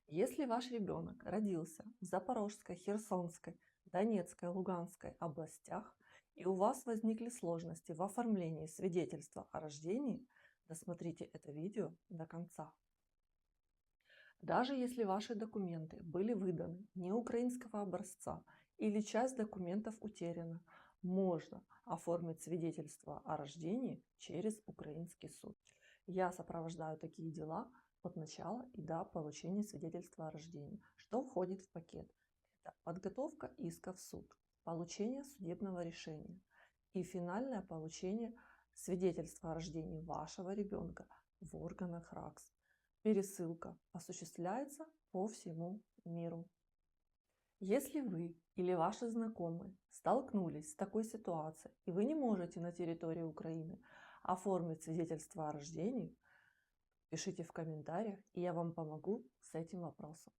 Если ваш ребенок родился в Запорожской, Херсонской, Донецкой, Луганской областях, и у вас возникли сложности в оформлении свидетельства о рождении, досмотрите это видео до конца. Даже если ваши документы были выданы не украинского образца или часть документов утеряна, можно оформить свидетельство о рождении через украинский суд. Я сопровождаю такие дела от начала и до получения свидетельства о рождении. Что входит в пакет? Это подготовка иска в суд, получение судебного решения и финальное получение свидетельства о рождении вашего ребенка в органах РАКС. Пересылка осуществляется по всему миру. Если вы или ваши знакомые столкнулись с такой ситуацией и вы не можете на территории Украины оформить свидетельство о рождении, пишите в комментариях, и я вам помогу с этим вопросом.